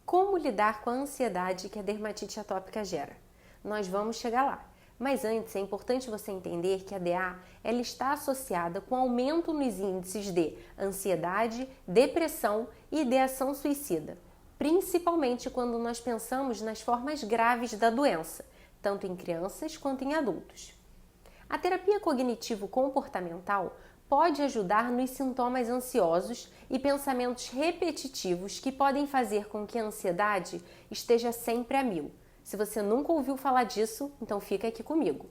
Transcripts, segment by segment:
Como lidar com a ansiedade que a dermatite atópica gera? Nós vamos chegar lá. Mas antes é importante você entender que a DA ela está associada com aumento nos índices de ansiedade, depressão e ideação suicida, principalmente quando nós pensamos nas formas graves da doença, tanto em crianças quanto em adultos. A terapia cognitivo-comportamental pode ajudar nos sintomas ansiosos e pensamentos repetitivos que podem fazer com que a ansiedade esteja sempre a mil. Se você nunca ouviu falar disso, então fica aqui comigo.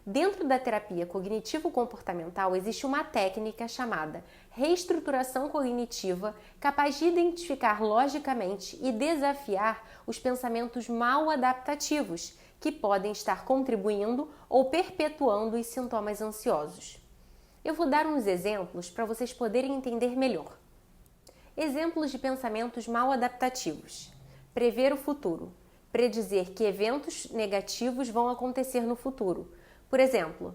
Dentro da terapia cognitivo-comportamental existe uma técnica chamada reestruturação cognitiva capaz de identificar logicamente e desafiar os pensamentos mal adaptativos que podem estar contribuindo ou perpetuando os sintomas ansiosos. Eu vou dar uns exemplos para vocês poderem entender melhor. Exemplos de pensamentos mal adaptativos. Prever o futuro. Predizer que eventos negativos vão acontecer no futuro. Por exemplo,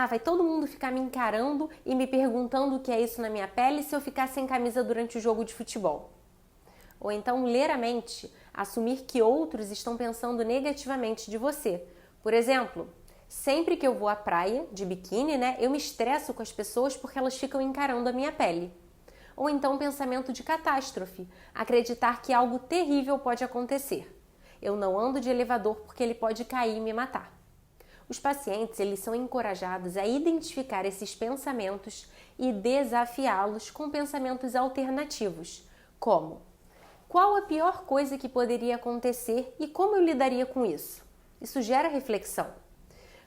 vai todo mundo ficar me encarando e me perguntando o que é isso na minha pele se eu ficar sem camisa durante o jogo de futebol. Ou então, ler a mente, assumir que outros estão pensando negativamente de você. Por exemplo, sempre que eu vou à praia, de biquíni, eu me estresso com as pessoas porque elas ficam encarando a minha pele. Ou então pensamento de catástrofe, acreditar que algo terrível pode acontecer. Eu não ando de elevador porque ele pode cair e me matar. Os pacientes eles são encorajados a identificar esses pensamentos e desafiá-los com pensamentos alternativos, como: qual a pior coisa que poderia acontecer e como eu lidaria com isso? Isso gera reflexão.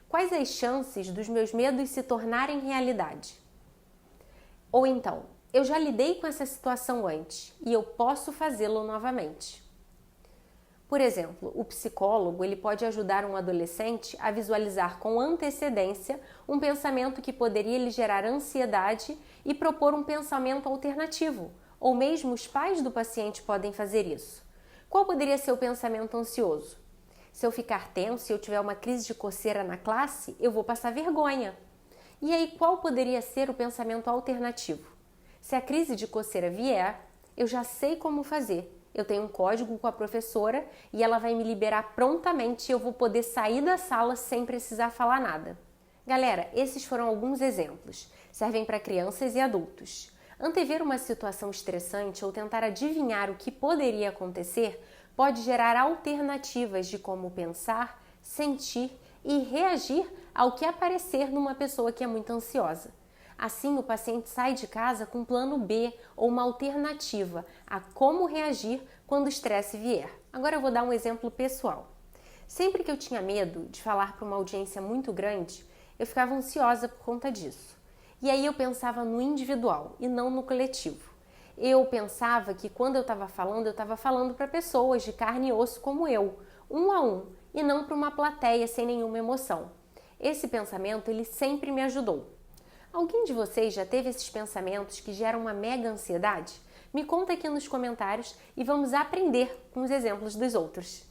Quais as chances dos meus medos se tornarem realidade? Ou então, eu já lidei com essa situação antes e eu posso fazê-lo novamente. Por exemplo, o psicólogo ele pode ajudar um adolescente a visualizar com antecedência um pensamento que poderia lhe gerar ansiedade e propor um pensamento alternativo, ou mesmo os pais do paciente podem fazer isso. Qual poderia ser o pensamento ansioso? Se eu ficar tenso e eu tiver uma crise de coceira na classe, eu vou passar vergonha. E aí, qual poderia ser o pensamento alternativo? Se a crise de coceira vier, eu já sei como fazer. Eu tenho um código com a professora e ela vai me liberar prontamente e eu vou poder sair da sala sem precisar falar nada. Galera, esses foram alguns exemplos. Servem para crianças e adultos. Antever uma situação estressante ou tentar adivinhar o que poderia acontecer pode gerar alternativas de como pensar, sentir e reagir ao que aparecer numa pessoa que é muito ansiosa. Assim, o paciente sai de casa com um plano B ou uma alternativa a como reagir quando o estresse vier. Agora eu vou dar um exemplo pessoal. Sempre que eu tinha medo de falar para uma audiência muito grande, eu ficava ansiosa por conta disso. E aí eu pensava no individual e não no coletivo. Eu pensava que quando eu estava falando para pessoas de carne e osso como eu, um a um, e não para uma plateia sem nenhuma emoção. Esse pensamento, ele sempre me ajudou. Alguém de vocês já teve esses pensamentos que geram uma mega ansiedade? Me conta aqui nos comentários e vamos aprender com os exemplos dos outros.